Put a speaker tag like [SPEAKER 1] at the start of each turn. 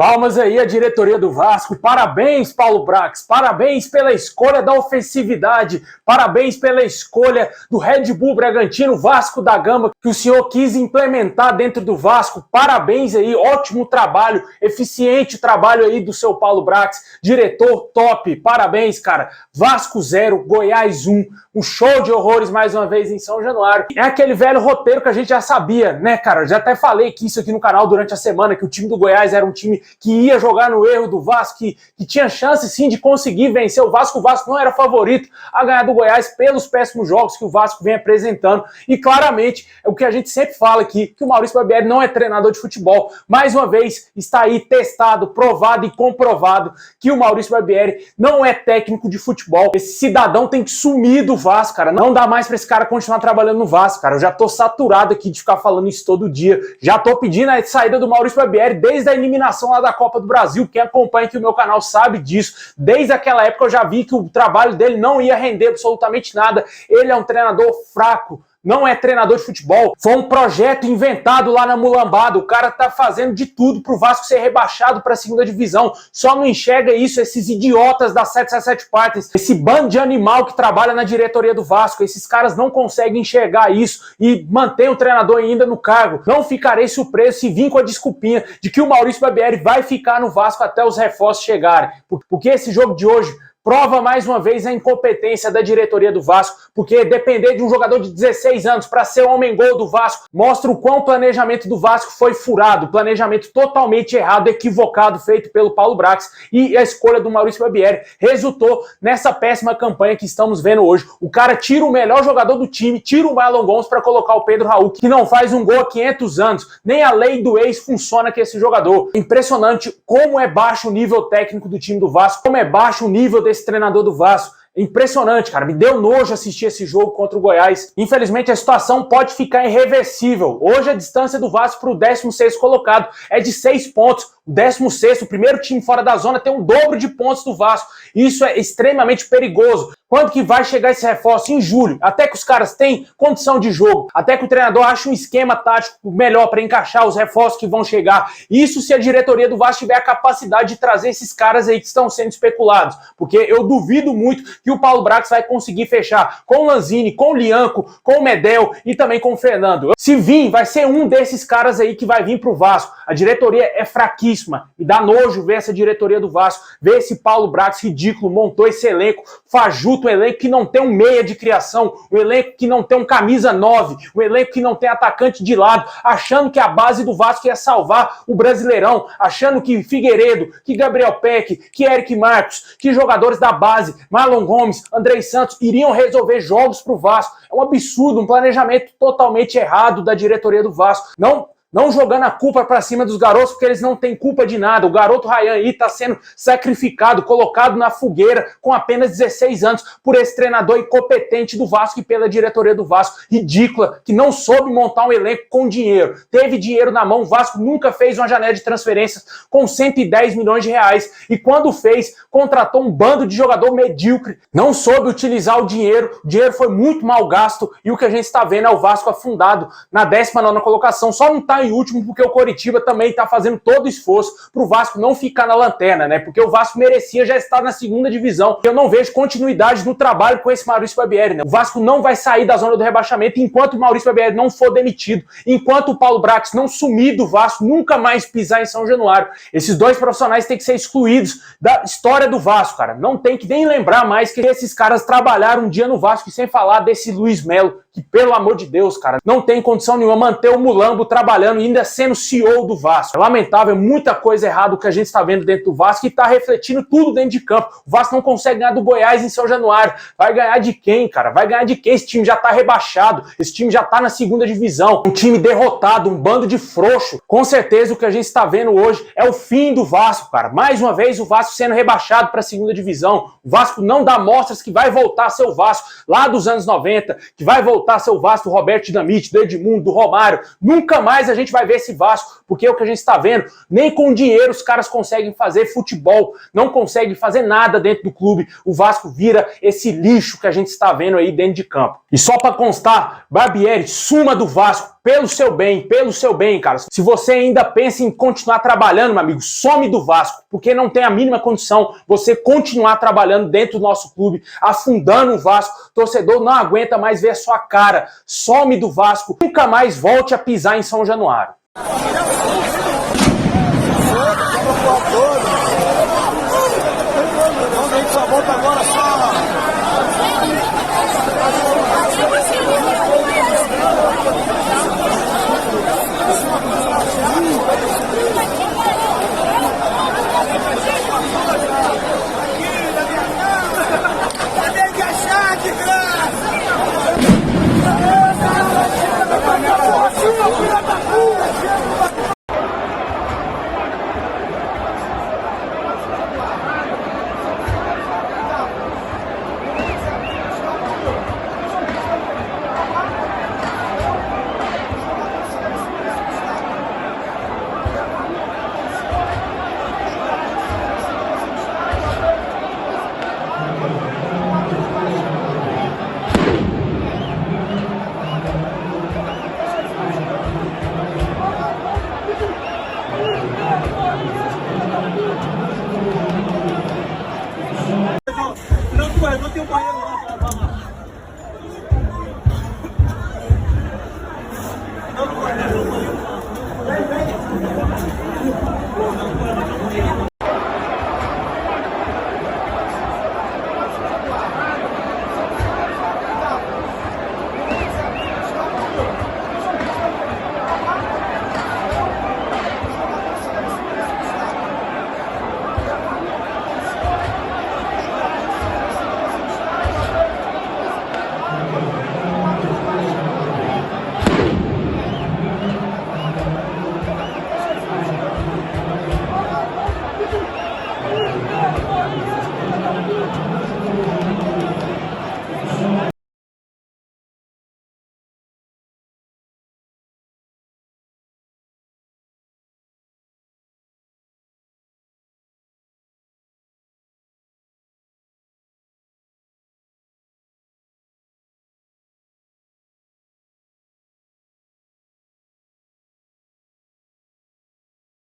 [SPEAKER 1] Palmas aí à diretoria do Vasco, parabéns Paulo Brax, parabéns pela escolha da ofensividade, parabéns pela escolha do Red Bull Bragantino, Vasco da Gama, que o senhor quis implementar dentro do Vasco, parabéns aí, ótimo trabalho, eficiente trabalho aí do seu Paulo Brax, diretor top, parabéns cara, Vasco 0, Goiás 1, um show de horrores mais uma vez em São Januário, é aquele velho roteiro que a gente já sabia, né cara, já até falei que isso aqui no canal durante a semana, que o time do Goiás era um time que ia jogar no erro do Vasco, que tinha chance sim de conseguir vencer o Vasco não era favorito a ganhar do Goiás pelos péssimos jogos que o Vasco vem apresentando, e claramente é o que a gente sempre fala aqui, que o Maurício Barbieri não é treinador de futebol, mais uma vez está aí testado, provado e comprovado que o Maurício Barbieri não é técnico de futebol, esse cidadão tem que sumir do Vasco, cara, não dá mais pra esse cara continuar trabalhando no Vasco, cara, eu já tô saturado aqui de ficar falando isso todo dia, já tô pedindo a saída do Maurício Barbieri desde a eliminação lá da Copa do Brasil, quem acompanha aqui o meu canal sabe disso, desde aquela época eu já vi que o trabalho dele não ia render absolutamente nada, ele é um treinador fraco, não é treinador de futebol, foi um projeto inventado lá na mulambada, o cara tá fazendo de tudo pro Vasco ser rebaixado pra segunda divisão, só não enxerga isso esses idiotas da 777 Partners, esse bando de animal que trabalha na diretoria do Vasco, esses caras não conseguem enxergar isso e mantém o treinador ainda no cargo. Não ficarei surpreso se vir com a desculpinha de que o Maurício Barbieri vai ficar no Vasco até os reforços chegarem, porque esse jogo de hoje prova mais uma vez a incompetência da diretoria do Vasco, porque depender de um jogador de 16 anos para ser o homem-gol do Vasco, mostra o quão o planejamento do Vasco foi furado, planejamento totalmente errado, equivocado, feito pelo Paulo Brax, e a escolha do Maurício Barbieri resultou nessa péssima campanha que estamos vendo hoje. O cara tira o melhor jogador do time, tira o Marlon Gomes para colocar o Pedro Raul, que não faz um gol há 500 anos, nem a lei do ex funciona com esse jogador. Impressionante como é baixo o nível técnico do time do Vasco, como é baixo o nível esse treinador do Vasco. Impressionante, cara. Me deu nojo assistir esse jogo contra o Goiás. Infelizmente, a situação pode ficar irreversível. Hoje, a distância do Vasco para o 16º colocado é de 6 pontos. O 16º, o primeiro time fora da zona, tem o dobro de pontos do Vasco. Isso é extremamente perigoso. Quando que vai chegar esse reforço? Em julho. Até que os caras têm condição de jogo. Até que o treinador ache um esquema tático melhor para encaixar os reforços que vão chegar. Isso se a diretoria do Vasco tiver a capacidade de trazer esses caras aí que estão sendo especulados. Porque eu duvido muito que o Paulo Brax vai conseguir fechar com o Lanzini, com o Lianco, com o Medel e também com o Fernando. Se vir, vai ser um desses caras aí que vai vir pro Vasco. A diretoria é fraquíssima. E dá nojo ver essa diretoria do Vasco, ver esse Paulo Brax ridículo, montou esse elenco fajuto, um elenco que não tem um meia de criação, um elenco que não tem um camisa 9, um elenco que não tem atacante de lado, achando que a base do Vasco ia salvar o Brasileirão, achando que Figueiredo, que Gabriel Peck, que Eric Marcos, que jogadores da base, Marlon Gomes, Andrei Santos, iriam resolver jogos pro Vasco. É um absurdo, um planejamento totalmente errado da diretoria do Vasco. Não jogando a culpa pra cima dos garotos, porque eles não têm culpa de nada. O garoto Ryan aí tá sendo sacrificado, colocado na fogueira com apenas 16 anos por esse treinador incompetente do Vasco e pela diretoria do Vasco, ridícula, que não soube montar um elenco com dinheiro. Teve dinheiro na mão, o Vasco nunca fez uma janela de transferências com 110 milhões de reais. E quando fez, contratou um bando de jogador medíocre. Não soube utilizar o dinheiro foi muito mal gasto e o que a gente está vendo é o Vasco afundado na 19ª colocação. Só não tá em último porque o Coritiba também está fazendo todo o esforço para o Vasco não ficar na lanterna, né? Porque o Vasco merecia já estar na segunda divisão. Eu não vejo continuidade no trabalho com esse Maurício Barbieri, né? O Vasco não vai sair da zona do rebaixamento enquanto o Maurício Barbieri não for demitido, enquanto o Paulo Brax não sumir do Vasco, nunca mais pisar em São Januário. Esses dois profissionais têm que ser excluídos da história do Vasco, cara. Não tem que nem lembrar mais que esses caras trabalharam um dia no Vasco, e sem falar desse Luiz Melo, que, pelo amor de Deus, cara, não tem condição nenhuma manter o Mulambo trabalhando e ainda sendo CEO do Vasco. É lamentável, muita coisa errada que a gente está vendo dentro do Vasco e está refletindo tudo dentro de campo. O Vasco não consegue ganhar do Goiás em São Januário. Vai ganhar de quem, cara? Vai ganhar de quem? Esse time já tá rebaixado, esse time já tá na segunda divisão. Um time derrotado, um bando de frouxo. Com certeza o que a gente está vendo hoje é o fim do Vasco, cara. Mais uma vez o Vasco sendo rebaixado para a segunda divisão. O Vasco não dá mostras que vai voltar a ser o Vasco lá dos anos 90, que vai voltar a ser o Vasco do Roberto Dinamite, do Edmundo, do Romário. Nunca mais a gente vai ver esse Vasco, porque é o que a gente está vendo. Nem com dinheiro os caras conseguem fazer futebol, não conseguem fazer nada dentro do clube. O Vasco vira esse lixo que a gente está vendo aí dentro de campo. E só para constar, Barbieri, suma do Vasco. pelo seu bem, cara. Se você ainda pensa em continuar trabalhando, meu amigo, some do Vasco, porque não tem a mínima condição você continuar trabalhando dentro do nosso clube, afundando o Vasco. O torcedor não aguenta mais ver a sua cara. Some do Vasco, nunca mais volte a pisar em São Januário.
[SPEAKER 2] Só volta agora.